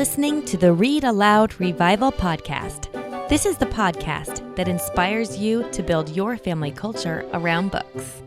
listening to the Read-Aloud Revival podcast. This is the podcast that inspires you to build your family culture around books.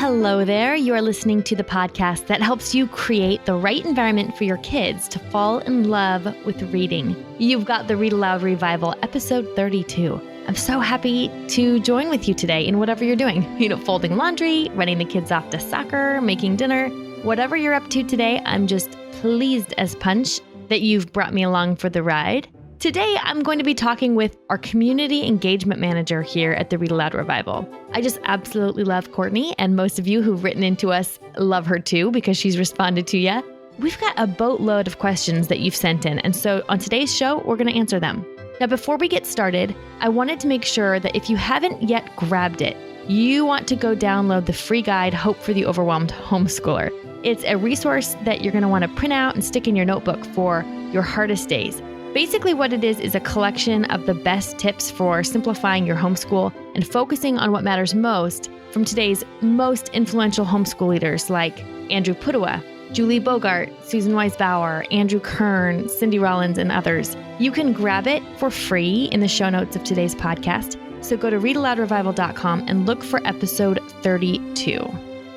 Hello there. You are listening to the podcast that helps you create the right environment for your kids to fall in love with reading. You've got the Read-Aloud Revival, episode 32. I'm so happy to join with you today in whatever you're doing. Folding laundry, running the kids off to soccer, making dinner, whatever you're up to today, I'm just pleased as punch that you've brought me along for the ride. Today, I'm going to be talking with our community engagement manager here at the Read-Aloud Revival. I just absolutely love Kortney, and most of you who've written into us love her too because she's responded to you. We've got a boatload of questions that you've sent in, and so on today's show, we're going to answer them. Now, before we get started, I wanted to make sure that if you haven't yet grabbed it, you want to go download the free guide, Hope for the Overwhelmed Homeschooler. It's a resource that you're going to want to print out and stick in your notebook for your hardest days. Basically, what it is a collection of the best tips for simplifying your homeschool and focusing on what matters most from today's most influential homeschool leaders like Andrew Pudewa, Julie Bogart, Susan Wise-Bauer, Andrew Kern, Cindy Rollins, and others. You can grab it for free in the show notes of today's podcast. So go to readaloudrevival.com and look for episode 32.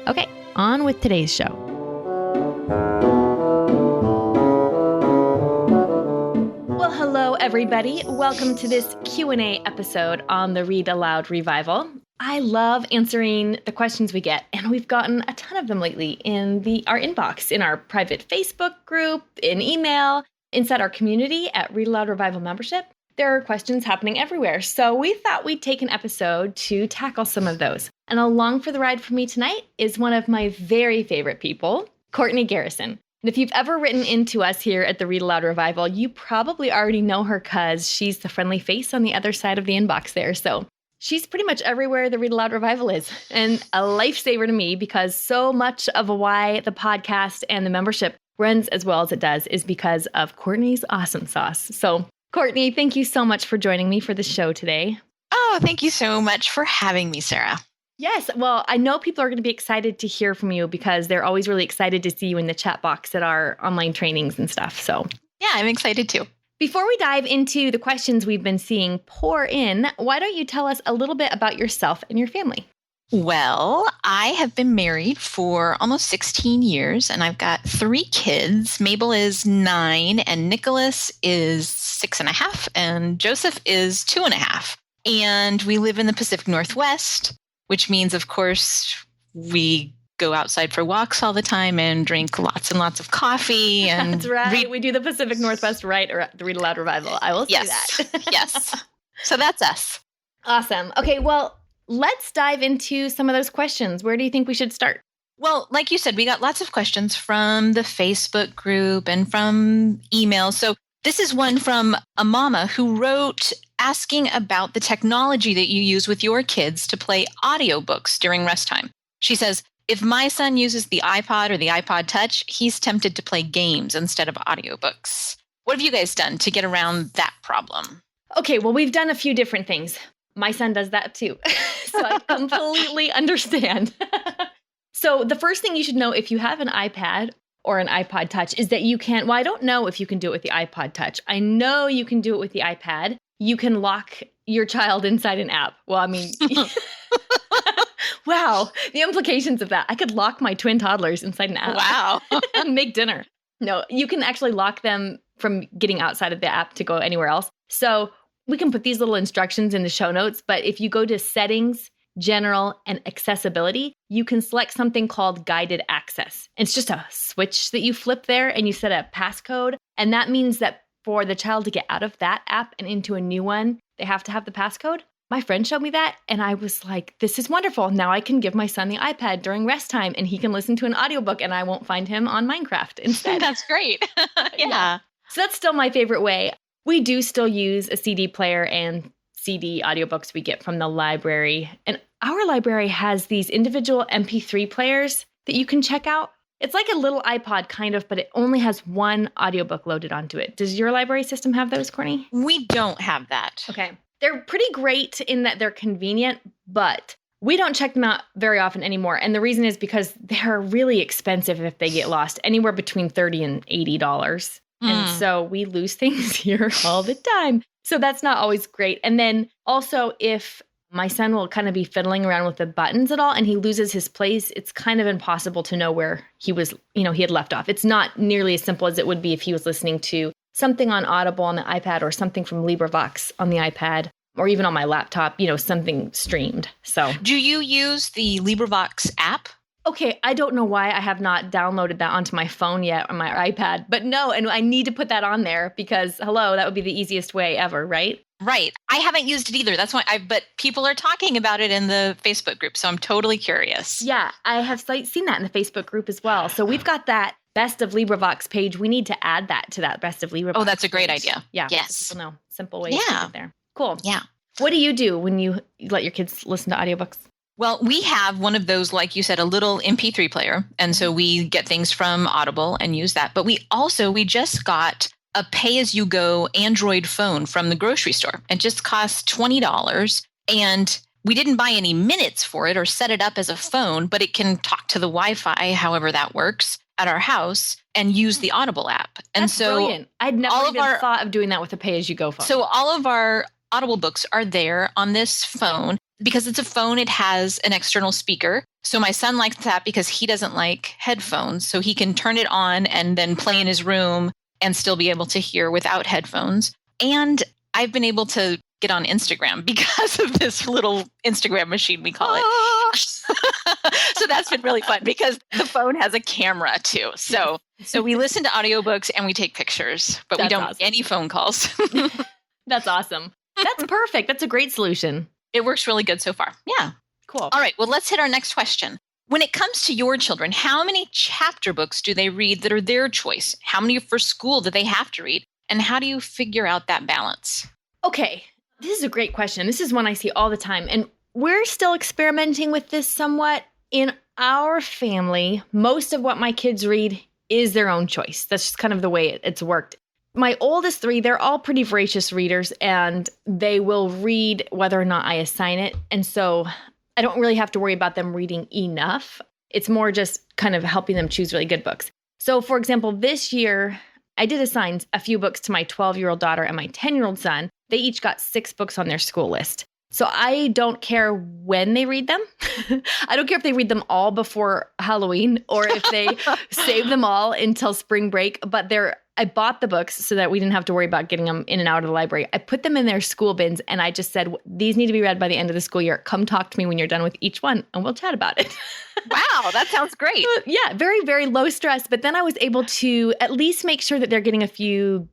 Okay, on with today's show. Well, hello, everybody. Welcome to this Q&A episode on the Read Aloud Revival. I love answering the questions we get, and we've gotten a ton of them lately in our inbox, in our private Facebook group, in email, inside our community at Read-Aloud Revival membership. There are questions happening everywhere, so we thought we'd take an episode to tackle some of those. And along for the ride for me tonight is one of my very favorite people, Kortney Garrison. And if you've ever written into us here at the Read-Aloud Revival, you probably already know her because she's the friendly face on the other side of the inbox there. So she's pretty much everywhere the Read-Aloud Revival is, and a lifesaver to me because so much of why the podcast and the membership runs as well as it does is because of Kortney's awesome sauce. So Kortney, thank you so much for joining me for the show today. Oh, thank you so much for having me, Sarah. Yes. Well, I know people are going to be excited to hear from you because they're always really excited to see you in the chat box at our online trainings and stuff. So yeah, I'm excited too. Before we dive into the questions we've been seeing pour in, why don't you tell us a little bit about yourself and your family? Well, I have been married for almost 16 years, and I've got 3 kids. Mabel is 9, and Nicholas is 6.5, and Joseph is 2.5. And we live in the Pacific Northwest, which means, of course, we go outside for walks all the time and drink lots and lots of coffee. And that's right. We do the Pacific Northwest right or the Read Aloud Revival. I will say that. Yes. So that's us. Awesome. Okay, well, let's dive into some of those questions. Where do you think we should start? Well, like you said, we got lots of questions from the Facebook group and from emails. So this is one from a mama who wrote asking about the technology that you use with your kids to play audiobooks during rest time. She says, if my son uses the iPod or the iPod Touch, he's tempted to play games instead of audiobooks. What have you guys done to get around that problem? Okay, well, we've done a few different things. My son does that too. So I completely understand. So the first thing you should know if you have an iPad or an iPod Touch is that you can, well, I don't know if you can do it with the iPod Touch. I know you can do it with the iPad. You can lock your child inside an app. Well, I mean, wow, the implications of that. I could lock my twin toddlers inside an app. Wow. And make dinner. No, you can actually lock them from getting outside of the app to go anywhere else. So we can put these little instructions in the show notes, but if you go to Settings, General, and Accessibility, you can select something called Guided Access. It's just a switch that you flip there and you set a passcode. And that means that for the child to get out of that app and into a new one, they have to have the passcode. My friend showed me that and I was like, this is wonderful. Now I can give my son the iPad during rest time and he can listen to an audiobook and I won't find him on Minecraft instead. That's great. Yeah. So that's still my favorite way. We do still use a CD player and CD audiobooks we get from the library. And our library has these individual MP3 players that you can check out. It's like a little iPod kind of, but it only has one audiobook loaded onto it. Does your library system have those, Kortney? We don't have that. Okay. They're pretty great in that they're convenient, but We don't check them out very often anymore. And the reason is because they're really expensive if they get lost, anywhere between $30 and $80. And so we lose things here all the time. So that's not always great. And then also if my son will kind of be fiddling around with the buttons at all and he loses his place, it's kind of impossible to know where he was, he had left off. It's not nearly as simple as it would be if he was listening to something on Audible on the iPad or something from LibriVox on the iPad. Or even on my laptop, something streamed. So, do you use the LibriVox app? Okay, I don't know why I have not downloaded that onto my phone yet on my iPad. But no, and I need to put that on there because, that would be the easiest way ever, right? Right. I haven't used it either. That's why but people are talking about it in the Facebook group. So I'm totally curious. Yeah, I have seen that in the Facebook group as well. So we've got that Best of LibriVox page. We need to add that to that Best of LibriVox. Oh, that's a great idea. Yeah. Yes. So people know simple ways to get there. Cool. Yeah. What do you do when you let your kids listen to audiobooks? Well, we have one of those, like you said, a little MP3 player. And so we get things from Audible and use that. But we just got a pay-as-you-go Android phone from the grocery store. It just costs $20. And we didn't buy any minutes for it or set it up as a phone, but it can talk to the Wi-Fi, however that works, at our house and use the Audible app. And That's brilliant. I'd never even thought of doing that with a pay-as-you-go phone. So all of our Audible books are there on this phone. Because it's a phone, it has an external speaker. So my son likes that because he doesn't like headphones. So he can turn it on and then play in his room and still be able to hear without headphones. And I've been able to get on Instagram because of this little Instagram machine, we call it. So that's been really fun because the phone has a camera too. So we listen to audiobooks and we take pictures, but we don't make any phone calls. That's awesome. That's perfect. That's a great solution. It works really good so far. Yeah. Cool. All right. Well, let's hit our next question. When it comes to your children, how many chapter books do they read that are their choice? How many for school do they have to read? And how do you figure out that balance? Okay. This is a great question. This is one I see all the time. And we're still experimenting with this somewhat. In our family, most of what my kids read is their own choice. That's just kind of the way it's worked. My oldest three, they're all pretty voracious readers, and they will read whether or not I assign it. And so I don't really have to worry about them reading enough. It's more just kind of helping them choose really good books. So, for example, this year, I did assign a few books to my 12-year-old daughter and my 10-year-old son. They each got 6 books on their school list. So I don't care when they read them. I don't care if they read them all before Halloween or if they save them all until spring break. But I bought the books so that we didn't have to worry about getting them in and out of the library. I put them in their school bins and I just said, these need to be read by the end of the school year. Come talk to me when you're done with each one and we'll chat about it. Wow, that sounds great. Yeah, very, very low stress. But then I was able to at least make sure that they're getting a few,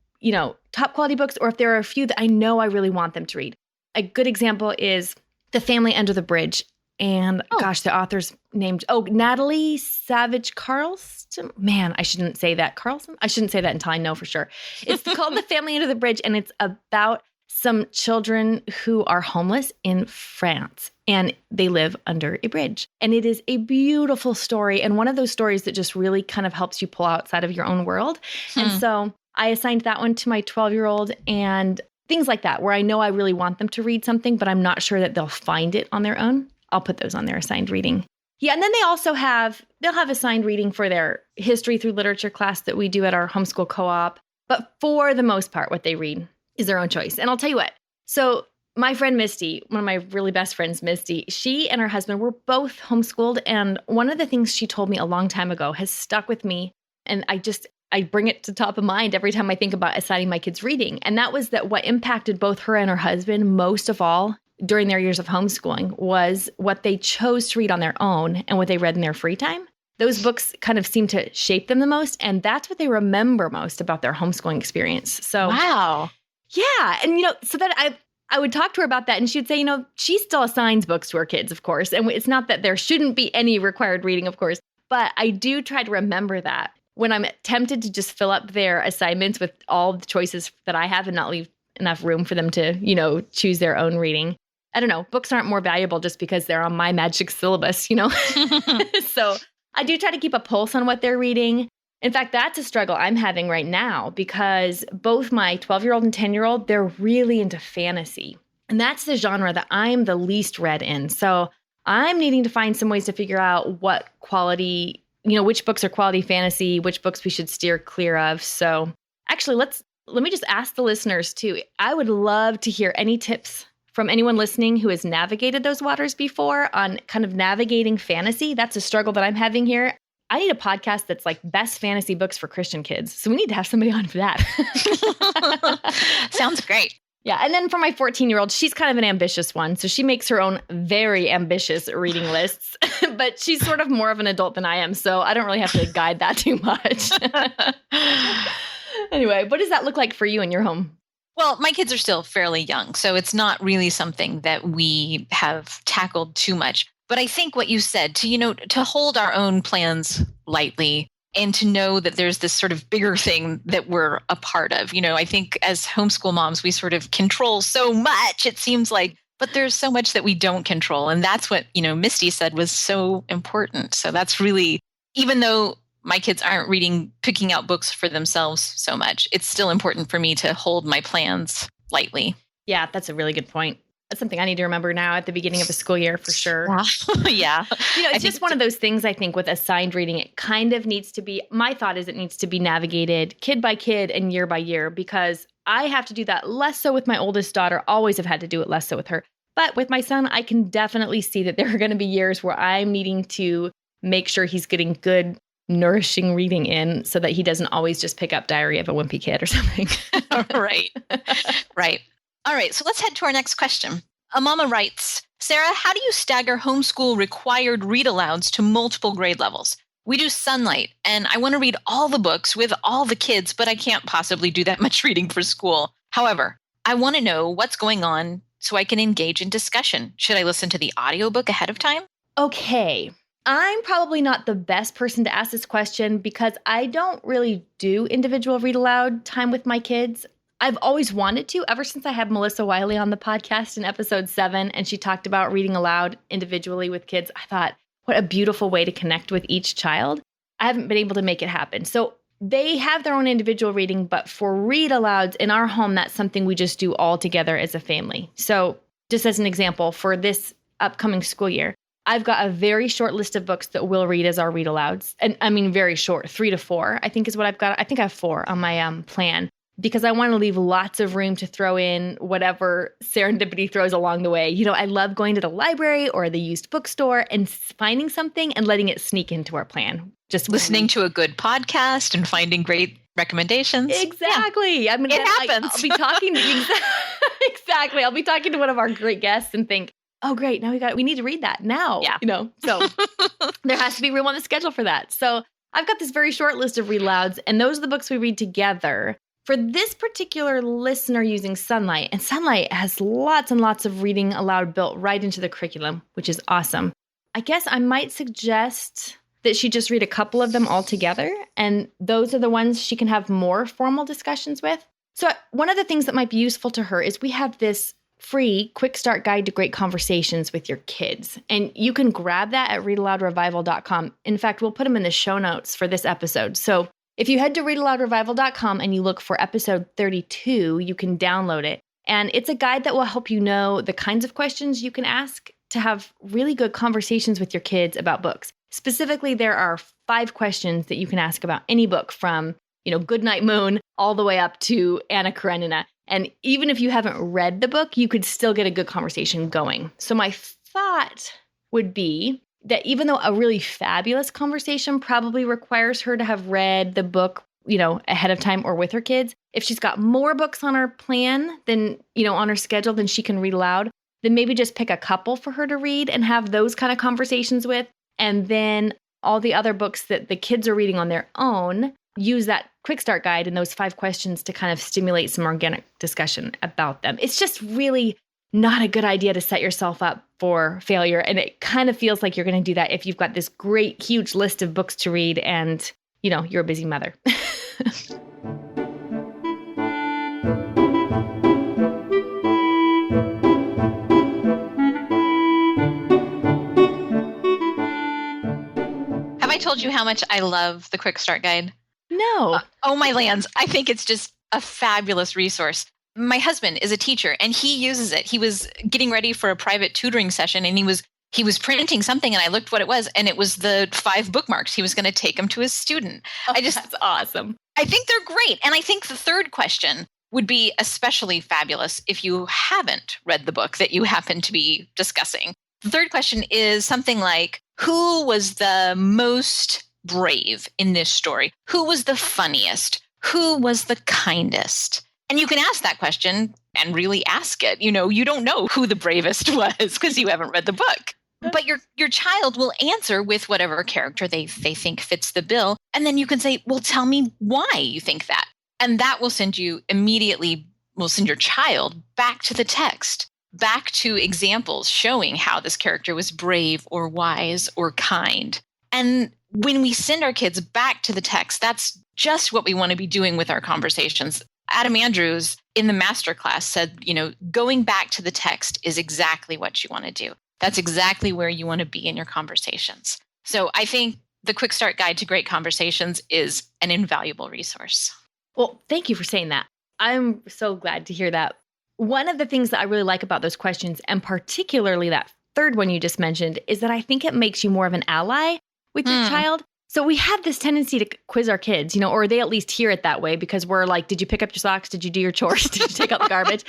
top quality books, or if there are a few that I know I really want them to read. A good example is The Family Under the Bridge. And the author's named, Natalie Savage Carlson. Man, I shouldn't say that. Carlson? I shouldn't say that until I know for sure. It's called The Family Under the Bridge, and it's about some children who are homeless in France, and they live under a bridge. And it is a beautiful story, and one of those stories that just really kind of helps you pull outside of your own world. And so I assigned that one to my 12-year-old, and things like that, where I know I really want them to read something, but I'm not sure that they'll find it on their own. I'll put those on their assigned reading. Yeah, and then they also they'll have assigned reading for their history through literature class that we do at our homeschool co-op. But for the most part, what they read is their own choice. And I'll tell you what. So my friend Misty, one of my really best friends, Misty, she and her husband were both homeschooled. And one of the things she told me a long time ago has stuck with me. And I bring it to top of mind every time I think about assigning my kids reading. And that was that what impacted both her and her husband most of all during their years of homeschooling was what they chose to read on their own and what they read in their free time. Those books kind of seem to shape them the most. And that's what they remember most about their homeschooling experience. So, wow. Yeah. And, so that I would talk to her about that. And she'd say, she still assigns books to her kids, of course. And it's not that there shouldn't be any required reading, of course. But I do try to remember that when I'm tempted to just fill up their assignments with all the choices that I have and not leave enough room for them to, choose their own reading. I don't know. Books aren't more valuable just because they're on my magic syllabus, So I do try to keep a pulse on what they're reading. In fact, that's a struggle I'm having right now because both my 12-year-old and 10-year-old, they're really into fantasy. And that's the genre that I'm the least read in. So I'm needing to find some ways to figure out what quality, which books are quality fantasy, which books we should steer clear of. So actually, let me just ask the listeners too. I would love to hear any tips from anyone listening who has navigated those waters before on kind of navigating fantasy. That's a struggle that I'm having here. I need a podcast that's like best fantasy books for Christian kids. So we need to have somebody on for that. Sounds great. Yeah. And then for my 14-year-old, she's kind of an ambitious one. So she makes her own very ambitious reading lists, but she's sort of more of an adult than I am. So I don't really have to guide that too much. Anyway, what does that look like for you in your home? Well, my kids are still fairly young, so it's not really something that we have tackled too much. But I think what you said, to hold our own plans lightly and to know that there's this sort of bigger thing that we're a part of. I think as homeschool moms, we sort of control so much, it seems like, but there's so much that we don't control. And that's what, Misty said was so important. So that's really, even though my kids aren't picking out books for themselves so much, it's still important for me to hold my plans lightly. Yeah, that's a really good point. That's something I need to remember now at the beginning of the school year for sure. Yeah. It's just one of those things, I think, with assigned reading. It kind of needs to be, my thought is it needs to be navigated kid by kid and year by year, because I have to do that less so with my oldest daughter, always have had to do it less so with her. But with my son, I can definitely see that there are going to be years where I'm needing to make sure he's getting good, nourishing reading in so that he doesn't always just pick up Diary of a Wimpy Kid or something. Right. All right, so let's head to our next question. A mama writes, Sarah, how do you stagger homeschool required read-alouds to multiple grade levels? We do Sunlight, and I want to read all the books with all the kids, but I can't possibly do that much reading for school. However, I want to know what's going on so I can engage in discussion. Should I listen to the audiobook ahead of time? Okay. I'm probably not the best person to ask this question because I don't really do individual read aloud time with my kids. I've always wanted to, ever since I had Melissa Wiley on the podcast in episode 7, and she talked about reading aloud individually with kids. I thought, what a beautiful way to connect with each child. I haven't been able to make it happen. So they have their own individual reading, but for read alouds in our home, that's something we just do all together as a family. So just as an example, for this upcoming school year, I've got a very short list of books that we'll read as our read alouds. And I mean, very short, 3 to 4, I think is what I've got. I think I have 4 on my plan because I want to leave lots of room to throw in whatever serendipity throws along the way. I love going to the library or the used bookstore and finding something and letting it sneak into our plan. Just listening to a good podcast and finding great recommendations. Exactly. Yeah. I mean, it happens. I'll be talking exactly. I'll be talking to one of our great guests and think, oh, great. Now we need to read that now. Yeah. So there has to be room on the schedule for that. So I've got this very short list of read alouds, and those are the books we read together. For this particular listener using Sunlight, and Sunlight has lots and lots of reading aloud built right into the curriculum, which is awesome. I guess I might suggest that she just read a couple of them all together, and those are the ones she can have more formal discussions with. So one of the things that might be useful to her is we have this free quick start guide to great conversations with your kids. And you can grab that at readaloudrevival.com. In fact, we'll put them in the show notes for this episode. So if you head to readaloudrevival.com and you look for episode 32, you can download it. And it's a guide that will help you know the kinds of questions you can ask to have really good conversations with your kids about books. Specifically, there are 5 questions that you can ask about any book from, Goodnight Moon all the way up to Anna Karenina. And even if you haven't read the book, you could still get a good conversation going. So my thought would be that even though a really fabulous conversation probably requires her to have read the book, ahead of time or with her kids, if she's got more books on her plan than, on her schedule than she can read aloud, then maybe just pick a couple for her to read and have those kind of conversations with. And then all the other books that the kids are reading on their own, use that quick start guide and those 5 questions to kind of stimulate some organic discussion about them. It's just really not a good idea to set yourself up for failure. And it kind of feels like you're going to do that if you've got this great, huge list of books to read and, you're a busy mother. Have I told you how much I love the quick start guide? No. Oh, my lands. I think it's just a fabulous resource. My husband is a teacher and he uses it. He was getting ready for a private tutoring session and he was he was printing something and I looked what it was, and it was the 5 bookmarks he was going to take them to his student. That's awesome. I think they're great. And I think the third question would be especially fabulous if you haven't read the book that you happen to be discussing. The third question is something like, who was the most brave in this story? Who was the funniest? Who was the kindest? And you can ask that question and really ask it. You don't know who the bravest was because you haven't read the book. But your child will answer with whatever character they think fits the bill. And then you can say, well, tell me why you think that. And that will send your child back to the text, back to examples showing how this character was brave or wise or kind. And when we send our kids back to the text, that's just what we want to be doing with our conversations. Adam Andrews in the masterclass said, going back to the text is exactly what you want to do. That's exactly where you want to be in your conversations. So I think the Quick Start Guide to Great Conversations is an invaluable resource. Well, thank you for saying that. I'm so glad to hear that. One of the things that I really like about those questions, and particularly that third one you just mentioned, is that I think it makes you more of an ally with your child. So we have this tendency to quiz our kids, or they at least hear it that way because we're like, did you pick up your socks? Did you do your chores? Did you take out the garbage?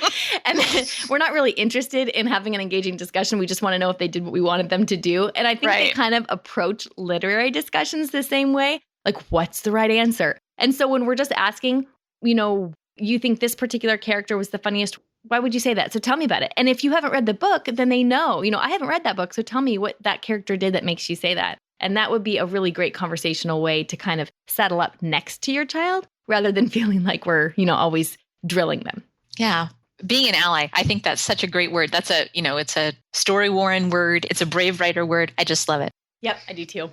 And then we're not really interested in having an engaging discussion. We just want to know if they did what we wanted them to do. And I think they kind of approach literary discussions the same way. Like, what's the right answer? And so when we're just asking, you think this particular character was the funniest, why would you say that? So tell me about it. And if you haven't read the book, then they know, I haven't read that book. So tell me what that character did that makes you say that. And that would be a really great conversational way to kind of settle up next to your child rather than feeling like we're, always drilling them. Yeah. Being an ally. I think that's such a great word. That's it's a story Warren word. It's a brave writer word. I just love it. Yep, I do too.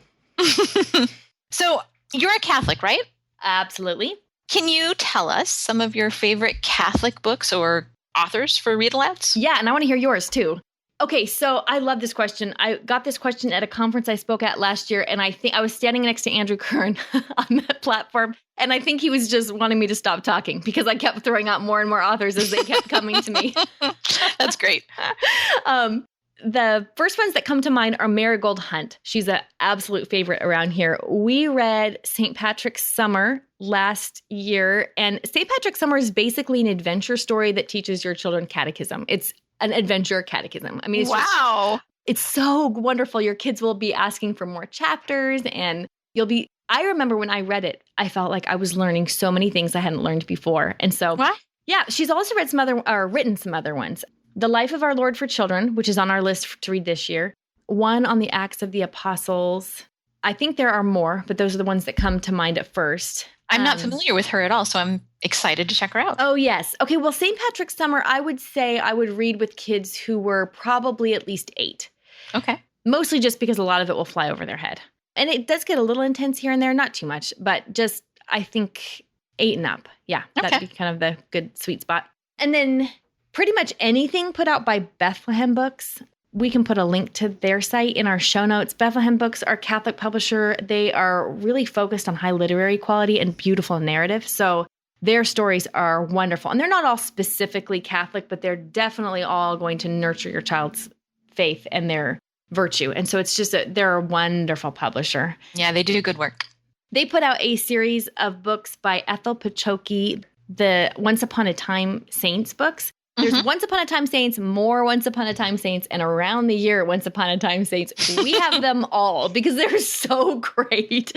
So you're a Catholic, right? Absolutely. Can you tell us some of your favorite Catholic books or authors for read-alouds? Yeah, and I want to hear yours too. Okay, so I love this question. I got this question at a conference I spoke at last year, and I think I was standing next to Andrew Kern on that platform, and I think he was just wanting me to stop talking because I kept throwing out more and more authors as they kept coming to me. That's great. The first ones that come to mind are Marigold Hunt. She's an absolute favorite around here. We read St. Patrick's Summer last year, and St. Patrick's Summer is basically an adventure story that teaches your children catechism. It's an adventure catechism. I mean, it's so wonderful. Your kids will be asking for more chapters, and I remember when I read it, I felt like I was learning so many things I hadn't learned before. And so, yeah, she's also written some other ones. The Life of Our Lord for Children, which is on our list to read this year. One on the Acts of the Apostles. I think there are more, but those are the ones that come to mind at first. I'm not familiar with her at all, so I'm excited to check her out. Oh, yes. Okay, well, St. Patrick's Summer, I would say I would read with kids who were probably at least 8. Okay. Mostly just because a lot of it will fly over their head. And it does get a little intense here and there, not too much, but just, I think, 8 and up. Yeah, that'd be kind of the good sweet spot. And then pretty much anything put out by Bethlehem Books. We can put a link to their site in our show notes. Bethlehem Books are a Catholic publisher. They are really focused on high literary quality and beautiful narrative. So their stories are wonderful. And they're not all specifically Catholic, but they're definitely all going to nurture your child's faith and their virtue. And so it's just they're a wonderful publisher. Yeah, they do good work. They put out a series of books by Ethel Pachoki, the Once Upon a Time Saints books. There's Once Upon a Time Saints, more Once Upon a Time Saints, and around the year Once Upon a Time Saints. We have them all because they're so great.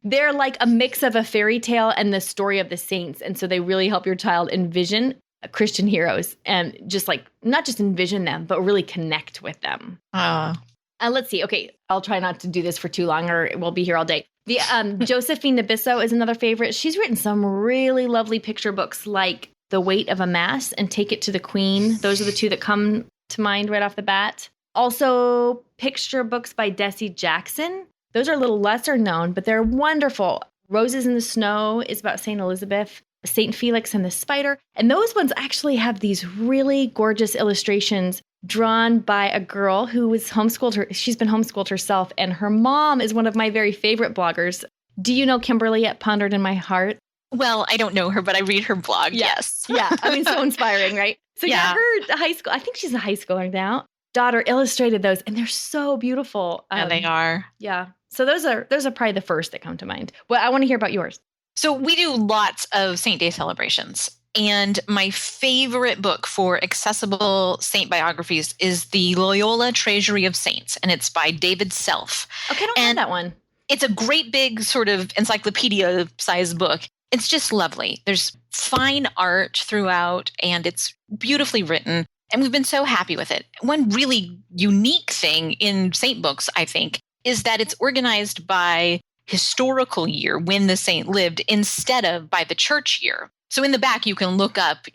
They're like a mix of a fairy tale and the story of the saints. And so they really help your child envision Christian heroes and just like, not just envision them, but really connect with them. Let's see. Okay, I'll try not to do this for too long or we'll be here all day. The Josephine Nabisso is another favorite. She's written some really lovely picture books like The Weight of a Mass and Take It to the Queen. Those are the two that come to mind right off the bat. Also, picture books by Desi Jackson. Those are a little lesser known, but they're wonderful. Roses in the Snow is about St. Elizabeth, St. Felix and the Spider. And those ones actually have these really gorgeous illustrations drawn by a girl who was homeschooled. She's been homeschooled herself, and her mom is one of my very favorite bloggers. Do you know Kimberly at Pondered in My Heart? Well, I don't know her, but I read her blog. Yes. Yeah. I mean, so inspiring, right? So yeah, her high school, I think she's a high schooler now. daughter illustrated those, and they're so beautiful. Yeah, they are. Yeah. So those are probably the first that come to mind. Well, I want to hear about yours. So we do lots of Saint Day celebrations. And my favorite book for accessible saint biographies is the Loyola Treasury of Saints, and it's by David Self. Okay, I don't have that one. It's a great big sort of encyclopedia-sized book. It's just lovely. There's fine art throughout, and it's beautifully written, and we've been so happy with it. One really unique thing in saint books, I think, is that it's organized by historical year when the saint lived instead of by the church year. So in the back, you can look up,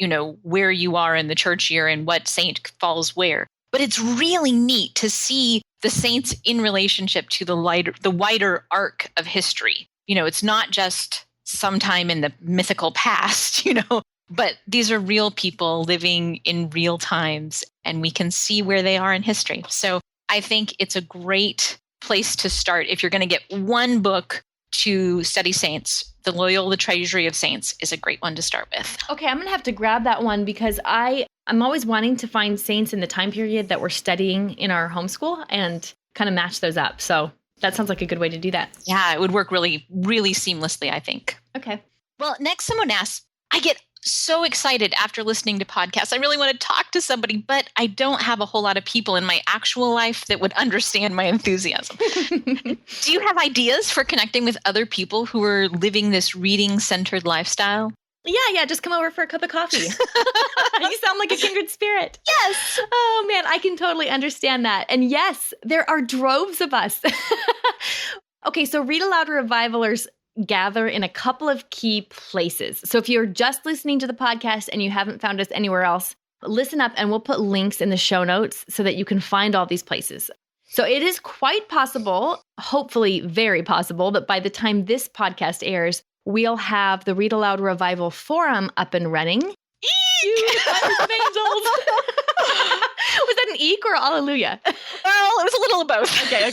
where you are in the church year and what saint falls where. But it's really neat to see the saints in relationship to the wider arc of history. It's not just sometime in the mythical past, but these are real people living in real times, and we can see where they are in history. So I think it's a great place to start. If you're going to get one book to study saints, the Loyola Treasury of Saints is a great one to start with. Okay, I'm going to have to grab that one because I'm always wanting to find saints in the time period that we're studying in our homeschool and kind of match those up. So that sounds like a good way to do that. Yeah, it would work really, really seamlessly, I think. Okay. Well, next someone asks, I get so excited after listening to podcasts. I really want to talk to somebody, but I don't have a whole lot of people in my actual life that would understand my enthusiasm. Do you have ideas for connecting with other people who are living this reading-centered lifestyle? Yeah, just come over for a cup of coffee. You sound like a kindred spirit. Yes. Oh, man, I can totally understand that. And yes, there are droves of us. Okay, so Read-Aloud Revivalers gather in a couple of key places. So if you're just listening to the podcast and you haven't found us anywhere else, listen up and we'll put links in the show notes so that you can find all these places. So it is quite possible, hopefully very possible, that by the time this podcast airs, we'll have the Read-Aloud Revival forum up and running. Eek! Was that an eek or a hallelujah? Well, it was a little of both. Okay.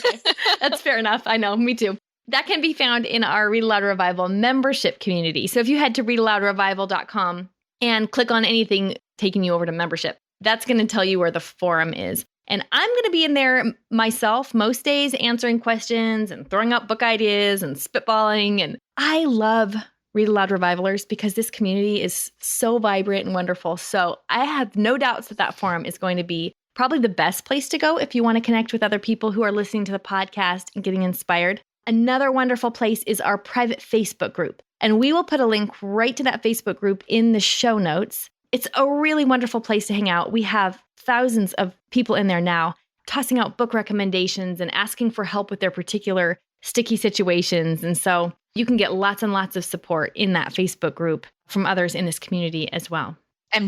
That's fair enough. I know, me too. That can be found in our Read-Aloud Revival membership community. So if you head to readaloudrevival.com and click on anything taking you over to membership, that's going to tell you where the forum is. And I'm going to be in there myself most days answering questions and throwing out book ideas and spitballing. And I love Read-Aloud Revivalers because this community is so vibrant and wonderful. So I have no doubts that forum is going to be probably the best place to go if you want to connect with other people who are listening to the podcast and getting inspired. Another wonderful place is our private Facebook group, and we will put a link right to that Facebook group in the show notes. It's a really wonderful place to hang out. We have thousands of people in there now tossing out book recommendations and asking for help with their particular sticky situations. And so you can get lots and lots of support in that Facebook group from others in this community as well. I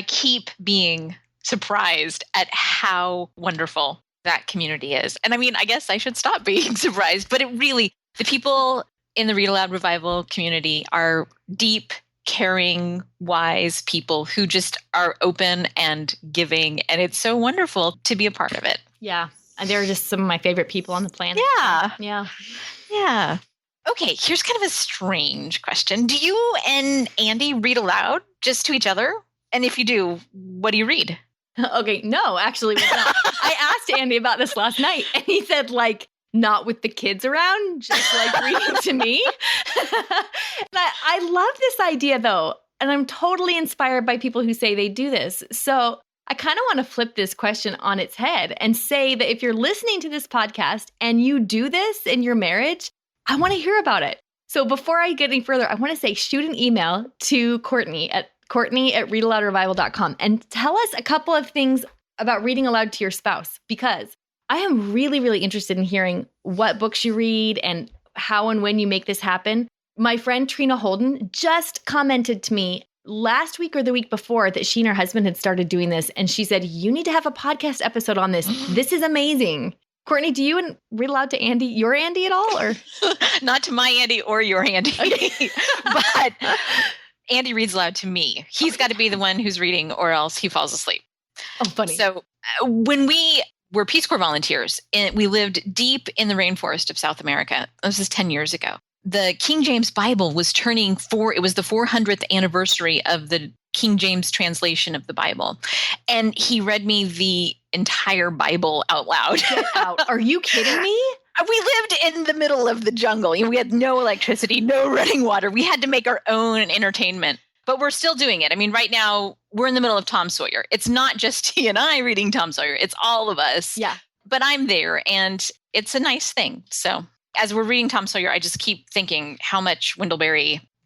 keep being surprised at how wonderful that community is. And I mean, I guess I should stop being surprised, but the people in the Read-Aloud Revival community are deep, caring, wise people who just are open and giving. And it's so wonderful to be a part of it. Yeah. And they're just some of my favorite people on the planet. Yeah. Okay. Here's kind of a strange question. Do you and Andy read aloud just to each other? And if you do, what do you read? Okay, no, actually, we're not. I asked Andy about this last night, and he said, not with the kids around, just reading to me. And I love this idea, though, and I'm totally inspired by people who say they do this. So I kind of want to flip this question on its head and say that if you're listening to this podcast and you do this in your marriage, I want to hear about it. So before I get any further, I want to say shoot an email to Kortney at readaloudrevival.com and tell us a couple of things about reading aloud to your spouse, because I am really, really interested in hearing what books you read and how and when you make this happen. My friend Trina Holden just commented to me last week or the week before that she and her husband had started doing this, and she said, you need to have a podcast episode on this. This is amazing. Kortney, do you read aloud to Andy, your Andy at all? Or not to my Andy or your Andy, okay. But Andy reads aloud to me. He's got to be the one who's reading or else he falls asleep. Oh, funny. So when we were Peace Corps volunteers, and we lived deep in the rainforest of South America. This is 10 years ago. The King James Bible was it was the 400th anniversary of the King James translation of the Bible. And he read me the entire Bible out loud. Get out. Are you kidding me? We lived in the middle of the jungle. We had no electricity, no running water. We had to make our own entertainment, but we're still doing it. I mean, right now we're in the middle of Tom Sawyer. It's not just he and I reading Tom Sawyer. It's all of us. Yeah. But I'm there and it's a nice thing. So as we're reading Tom Sawyer, I just keep thinking how much Wendell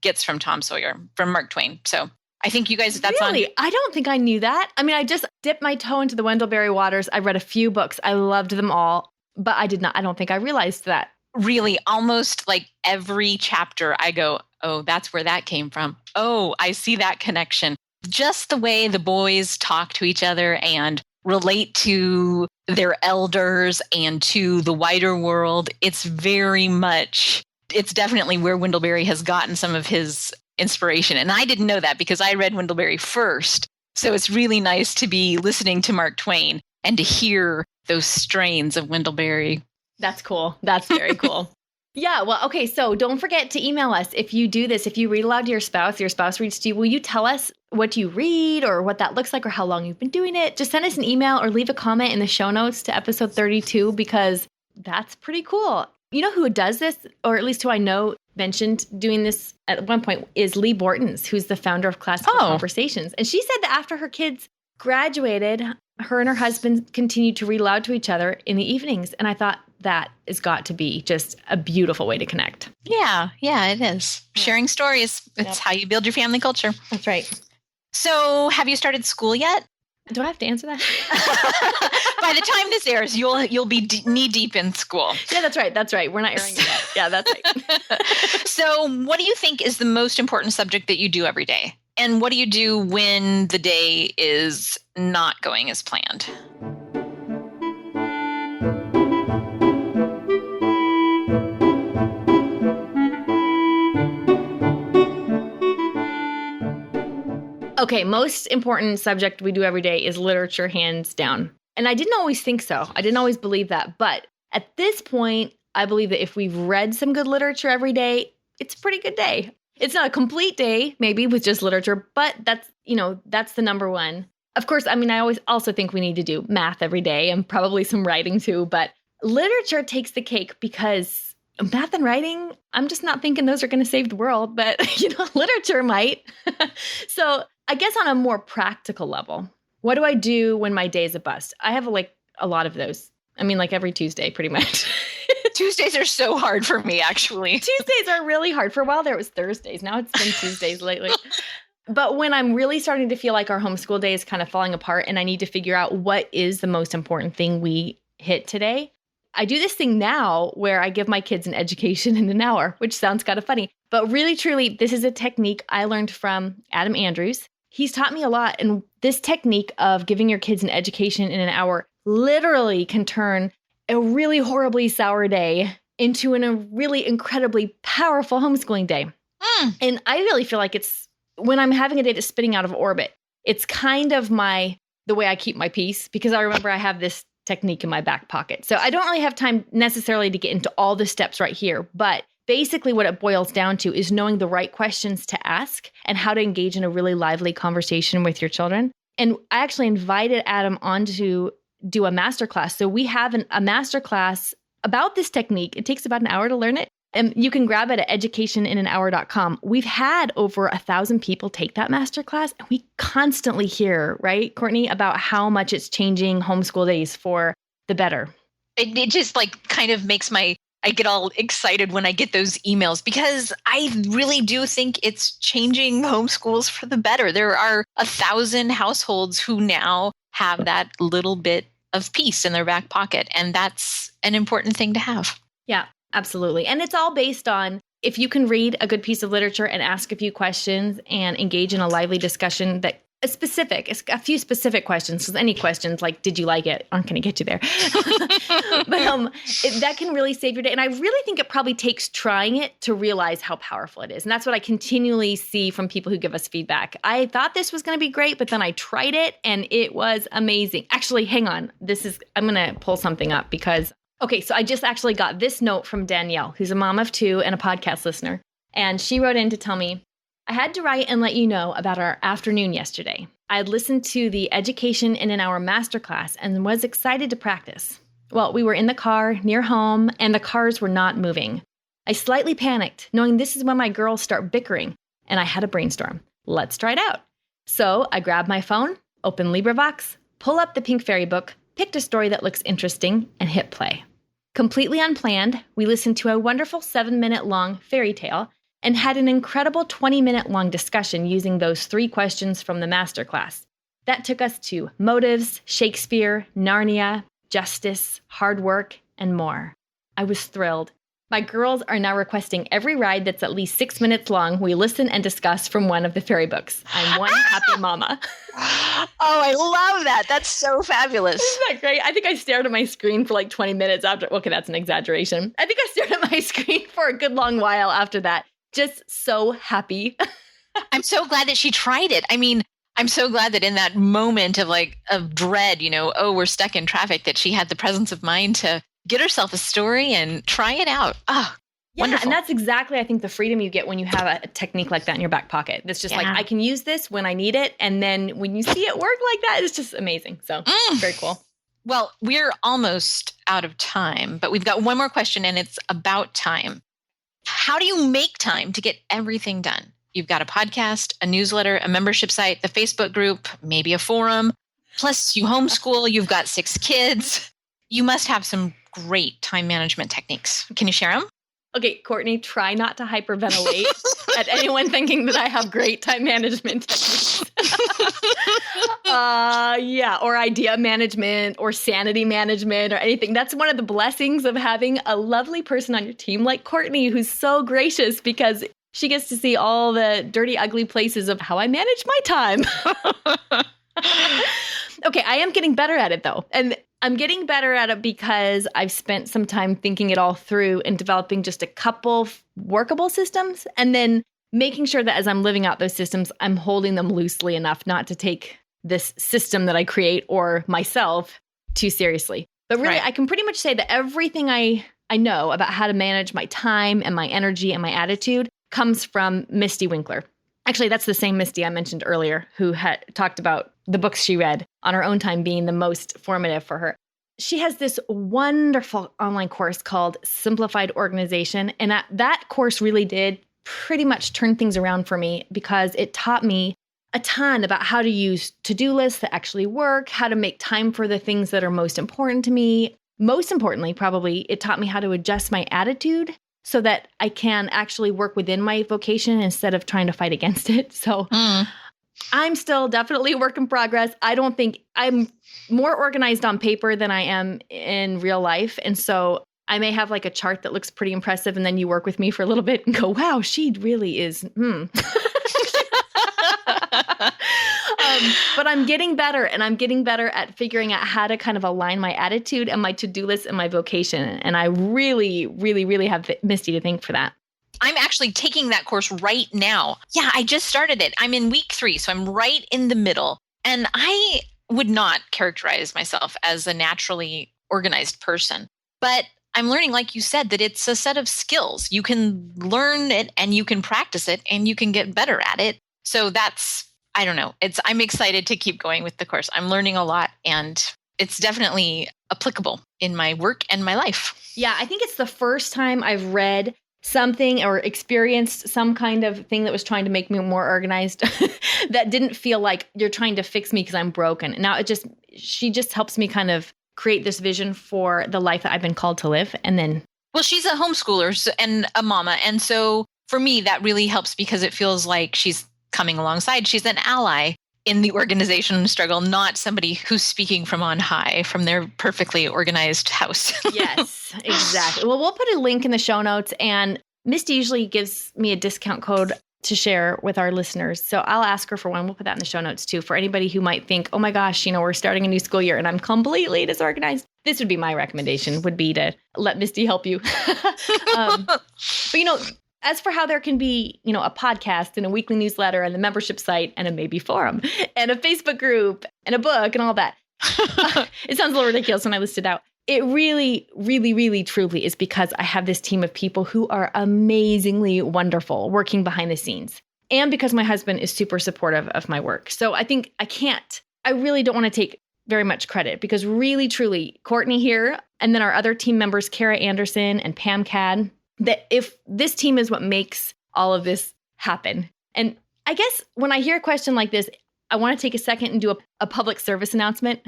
gets from Tom Sawyer, from Mark Twain. So I think you guys, that's really? I don't think I knew that. I mean, I just dipped my toe into the Wendell waters. I read a few books. I loved them all. But I don't think I realized that. Really, almost like every chapter I go, oh, that's where that came from. Oh, I see that connection. Just the way the boys talk to each other and relate to their elders and to the wider world. It's definitely where Wendell has gotten some of his inspiration. And I didn't know that because I read Wendell first. So it's really nice to be listening to Mark Twain and to hear those strains of Wendell. That's cool. That's very cool. Yeah. Well, okay. So don't forget to email us. If you do this, if you read aloud to your spouse reads to you, will you tell us what you read or what that looks like or how long you've been doing it? Just send us an email or leave a comment in the show notes to episode 32 because that's pretty cool. You know who does this, or at least who I know mentioned doing this at one point, is Lee Bortons, who's the founder of Classical Conversations. And she said that after her kids graduated, her and her husband continued to read aloud to each other in the evenings. And I thought that has got to be just a beautiful way to connect. Yeah, it is. Yeah. Sharing stories. It's how you build your family culture. That's right. So have you started school yet? Do I have to answer that? By the time this airs, you'll be knee deep in school. Yeah, that's right. That's right. We're not airing it yet. Yeah, that's right. So what do you think is the most important subject that you do every day? And what do you do when the day is not going as planned? Okay, most important subject we do every day is literature, hands down. And I didn't always think so. I didn't always believe that. But at this point, I believe that if we've read some good literature every day, it's a pretty good day. It's not a complete day, maybe, with just literature, but that's the number one. Of course, I mean, I always also think we need to do math every day and probably some writing too, but literature takes the cake because math and writing, I'm just not thinking those are going to save the world, but, literature might. So I guess on a more practical level, what do I do when my day is a bust? I have a lot of those. I mean, every Tuesday, pretty much. Tuesdays are so hard for me, actually. Tuesdays are really hard. For a while there, it was Thursdays. Now it's been Tuesdays lately. But when I'm really starting to feel like our homeschool day is kind of falling apart and I need to figure out what is the most important thing we hit today, I do this thing now where I give my kids an education in an hour, which sounds kind of funny. But really, truly, this is a technique I learned from Adam Andrews. He's taught me a lot. And this technique of giving your kids an education in an hour literally can turn a really horribly sour day into a really incredibly powerful homeschooling day. And I really feel like it's when I'm having a day that's spinning out of orbit, it's kind of the way I keep my peace, because I remember I have this technique in my back pocket. So I don't really have time necessarily to get into all the steps right here, but basically what it boils down to is knowing the right questions to ask and how to engage in a really lively conversation with your children. And I actually invited Adam on to do a masterclass. So we have a masterclass about this technique. It takes about an hour to learn it. And you can grab it at educationinanhour.com. We've had over 1,000 people take that masterclass, and we constantly hear, right, Kortney, about how much it's changing homeschool days for the better. It just kind of makes I get all excited when I get those emails because I really do think it's changing homeschools for the better. There are 1,000 households who now have that little bit of peace in their back pocket, and that's an important thing to have. Yeah. Absolutely. And it's all based on if you can read a good piece of literature and ask a few questions and engage in a lively discussion that is specific, a few specific questions, because any questions like, did you like it? Aren't going to get you there. But that can really save your day. And I really think it probably takes trying it to realize how powerful it is. And that's what I continually see from people who give us feedback. I thought this was going to be great, but then I tried it and it was amazing. Actually, hang on. I'm going to pull something up because okay, so I just actually got this note from Danielle, who's a mom of 2 and a podcast listener. And she wrote in to tell me, I had to write and let you know about our afternoon yesterday. I had listened to the Education in an Hour masterclass and was excited to practice. Well, we were in the car near home and the cars were not moving. I slightly panicked, knowing this is when my girls start bickering, and I had a brainstorm. Let's try it out. So I grabbed my phone, opened LibriVox, pull up the Pink Fairy book, picked a story that looks interesting, and hit play. Completely unplanned, we listened to a wonderful 7-minute long fairy tale and had an incredible 20-minute long discussion using those 3 questions from the masterclass. That took us to motives, Shakespeare, Narnia, justice, hard work, and more. I was thrilled. My girls are now requesting every ride that's at least 6 minutes long. We listen and discuss from one of the fairy books. I'm one happy mama. Oh, I love that. That's so fabulous. Isn't that great? I think I stared at my screen for like 20 minutes after. Okay, that's an exaggeration. I think I stared at my screen for a good long while after that. Just so happy. I'm so glad that she tried it. I mean, I'm so glad that in that moment of dread, oh, we're stuck in traffic, that she had the presence of mind to get herself a story and try it out. Oh, yeah, wonderful. And that's exactly, I think, the freedom you get when you have a technique like that in your back pocket. That's just like, I can use this when I need it. And then when you see it work like that, it's just amazing. So very cool. Well, we're almost out of time, but we've got one more question, and it's about time. How do you make time to get everything done? You've got a podcast, a newsletter, a membership site, the Facebook group, maybe a forum. Plus, you homeschool, you've got 6 kids. You must have some great time management techniques. Can you share them? Okay, Kortney, try not to hyperventilate at anyone thinking that I have great time management techniques. Or idea management or sanity management or anything. That's one of the blessings of having a lovely person on your team like Kortney, who's so gracious because she gets to see all the dirty, ugly places of how I manage my time. Okay, I am getting better at it though. And I'm getting better at it because I've spent some time thinking it all through and developing just a couple workable systems and then making sure that as I'm living out those systems, I'm holding them loosely enough not to take this system that I create or myself too seriously. But really, I can pretty much say that everything I know about how to manage my time and my energy and my attitude comes from Misty Winkler. Actually, that's the same Misty I mentioned earlier, who had talked about the books she read on her own time being the most formative for her. She has this wonderful online course called Simplified Organization. And that course really did pretty much turn things around for me because it taught me a ton about how to use to-do lists that actually work, how to make time for the things that are most important to me. Most importantly, probably, it taught me how to adjust my attitude so that I can actually work within my vocation instead of trying to fight against it. So I'm still definitely a work in progress. I don't think I'm more organized on paper than I am in real life. And so I may have like a chart that looks pretty impressive and then you work with me for a little bit and go, wow, she really is. But I'm getting better, and I'm getting better at figuring out how to kind of align my attitude and my to-do list and my vocation. And I really, really, really have Misty to thank for that. I'm actually taking that course right now. Yeah, I just started it. I'm in week 3, so I'm right in the middle. And I would not characterize myself as a naturally organized person. But I'm learning, like you said, that it's a set of skills. You can learn it and you can practice it and you can get better at it. So that's, I don't know. I'm excited to keep going with the course. I'm learning a lot and it's definitely applicable in my work and my life. Yeah, I think it's the first time I've read something or experienced some kind of thing that was trying to make me more organized that didn't feel like you're trying to fix me because I'm broken. Now she just helps me kind of create this vision for the life that I've been called to live. And then, well, she's a homeschooler and a mama. And so for me, that really helps because it feels like she's coming alongside. She's an ally in the organization struggle, not somebody who's speaking from on high, from their perfectly organized house. Yes, exactly. Well, we'll put a link in the show notes, and Misty usually gives me a discount code to share with our listeners. So I'll ask her for one. We'll put that in the show notes too, for anybody who might think, oh my gosh, we're starting a new school year and I'm completely disorganized. This would be my recommendation, would be to let Misty help you. But as for how there can be, a podcast and a weekly newsletter and the membership site and a maybe forum and a Facebook group and a book and all that, it sounds a little ridiculous when I list it out. It really, really, really, truly is because I have this team of people who are amazingly wonderful working behind the scenes. and because my husband is super supportive of my work. So I think I really don't want to take very much credit because really, truly, Kortney here, and then our other team members, Kara Anderson and Pam Cad, that if this team is what makes all of this happen. And I guess when I hear a question like this, I want to take a second and do a public service announcement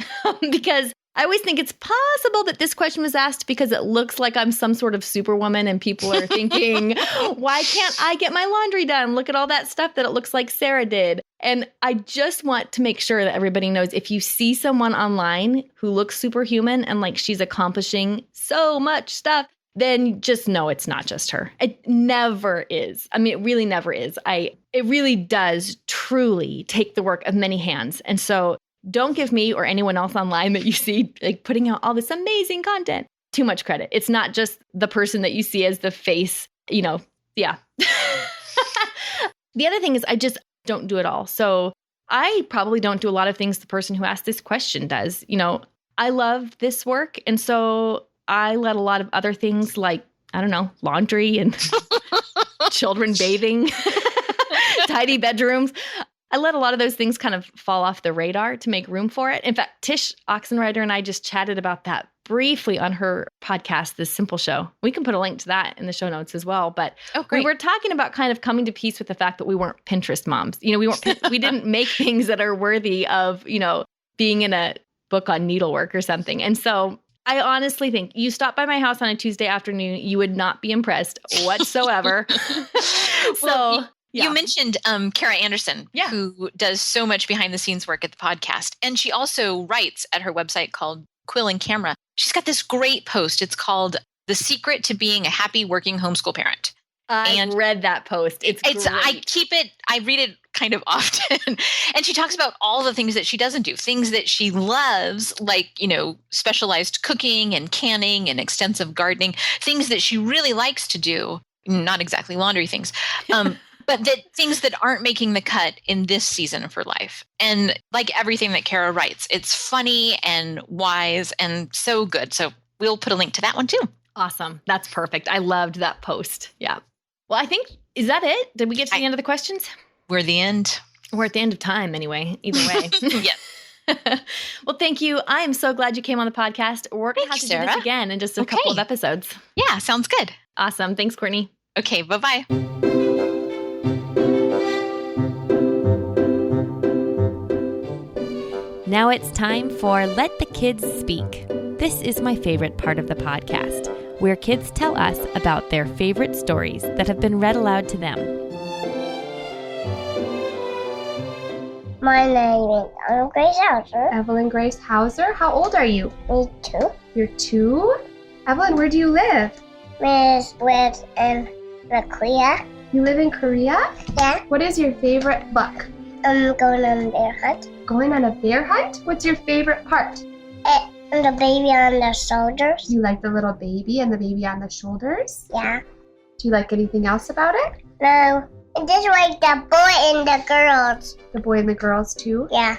because I always think it's possible that this question was asked because it looks like I'm some sort of superwoman and people are thinking, why can't I get my laundry done? Look at all that stuff that it looks like Sarah did. And I just want to make sure that everybody knows if you see someone online who looks superhuman and like she's accomplishing so much stuff, then just know it's not just her. It never is. I mean, it really never is. It really does truly take the work of many hands. And so don't give me or anyone else online that you see like putting out all this amazing content too much credit. It's not just the person that you see as the face, yeah. The other thing is I just don't do it all. So I probably don't do a lot of things the person who asked this question does. I love this work. And so I let a lot of other things like, I don't know, laundry and children bathing, tidy bedrooms. I let a lot of those things kind of fall off the radar to make room for it. In fact, Tish Oxenrider and I just chatted about that briefly on her podcast, The Simple Show. We can put a link to that in the show notes as well. But we were talking about kind of coming to peace with the fact that we weren't Pinterest moms. We didn't make things that are worthy of, being in a book on needlework or something. And so I honestly think you stop by my house on a Tuesday afternoon, you would not be impressed whatsoever. You mentioned Kara Anderson, who does so much behind the scenes work at the podcast. And she also writes at her website called Quill and Camera. She's got this great post. It's called The Secret to Being a Happy Working Homeschool Parent. I read that post. It's great. I read it kind of often. And she talks about all the things that she doesn't do, things that she loves, like, specialized cooking and canning and extensive gardening, things that she really likes to do, not exactly laundry things. But things that aren't making the cut in this season of her life. And like everything that Kara writes, it's funny and wise and so good. So we'll put a link to that one too. Awesome. That's perfect. I loved that post. Yeah. Well, I think, is that it? Did we get to the end of the questions? We're at the end. We're at the end of time anyway, either way. Yeah. Well, thank you. I am so glad you came on the podcast. We're going to have to do this again in just a couple of episodes. Yeah, sounds good. Awesome. Thanks, Kortney. Okay, bye-bye. Now it's time for Let the Kids Speak. This is my favorite part of the podcast, where kids tell us about their favorite stories that have been read aloud to them. My name is Evelyn Grace Hauser. Evelyn Grace Hauser. How old are you? Me too. You're 2? Evelyn, where do you live? Lives in Korea. You live in Korea? Yeah. What is your favorite book? Going on a bear hunt. Going on a bear hunt? What's your favorite part? And the baby on the shoulders. You like the little baby and the baby on the shoulders? Yeah. Do you like anything else about it? No. I just like the boy and the girls. The boy and the girls too? Yeah.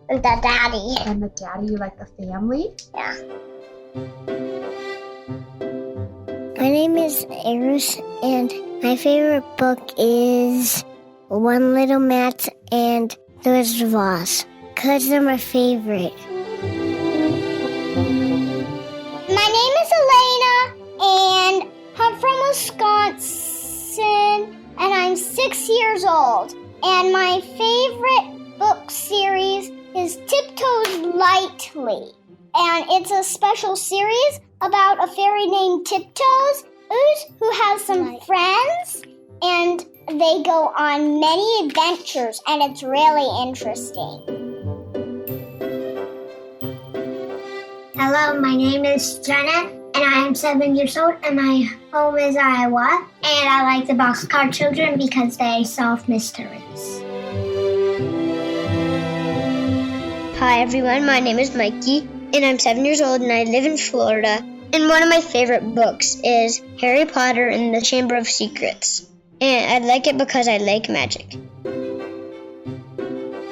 And the daddy. And the daddy, you like the family? Yeah. My name is Eris, and my favorite book is One Little Matt and The Wizard of Oz, because they're my favorite. My name is Elena, and I'm from Wisconsin, and I'm 6 years old. And my favorite book series is Tiptoes Lightly. And it's a special series about a fairy named Tiptoes who has some friends, and they go on many adventures, and it's really interesting. Hello, my name is Jenna, and I am 7 years old, and my home is Iowa, and I like the Boxcar Children because they solve mysteries. Hi everyone, my name is Mikey, and I'm 7 years old, and I live in Florida. And one of my favorite books is Harry Potter and the Chamber of Secrets. And I like it because I like magic.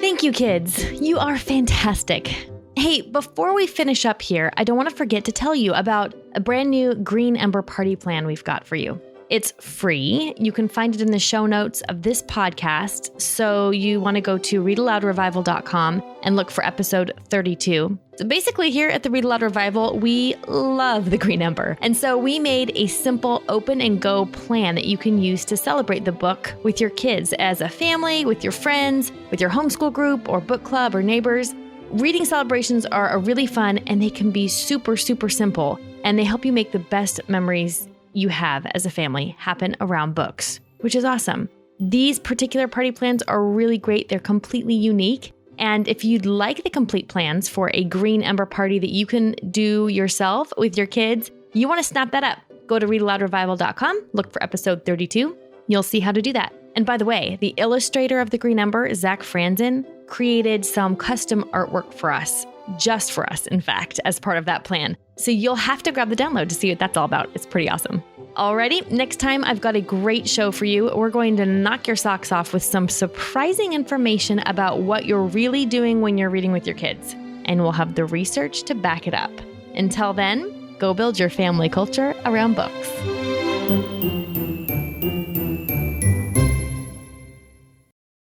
Thank you, kids. You are fantastic. Hey, before we finish up here, I don't want to forget to tell you about a brand new Green Ember party plan we've got for you. It's free. You can find it in the show notes of this podcast. So you want to go to readaloudrevival.com and look for episode 32. So basically here at the Read Aloud Revival, we love the Green Ember. And so we made a simple open and go plan that you can use to celebrate the book with your kids as a family, with your friends, with your homeschool group or book club or neighbors. Reading celebrations are really fun and they can be super, super simple. And they help you make the best memories you have as a family happen around books, which is awesome. These particular party plans are really great. They're completely unique. And if you'd like the complete plans for a Green Ember party that you can do yourself with your kids, you want to snap that up. Go to readaloudrevival.com, look for episode 32. You'll see how to do that. And by the way, the illustrator of the Green Ember, Zach Franzen, created some custom artwork for us, just for us, in fact, as part of that plan. So you'll have to grab the download to see what that's all about. It's pretty awesome. Alrighty, next time I've got a great show for you. We're going to knock your socks off with some surprising information about what you're really doing when you're reading with your kids. And we'll have the research to back it up. Until then, go build your family culture around books.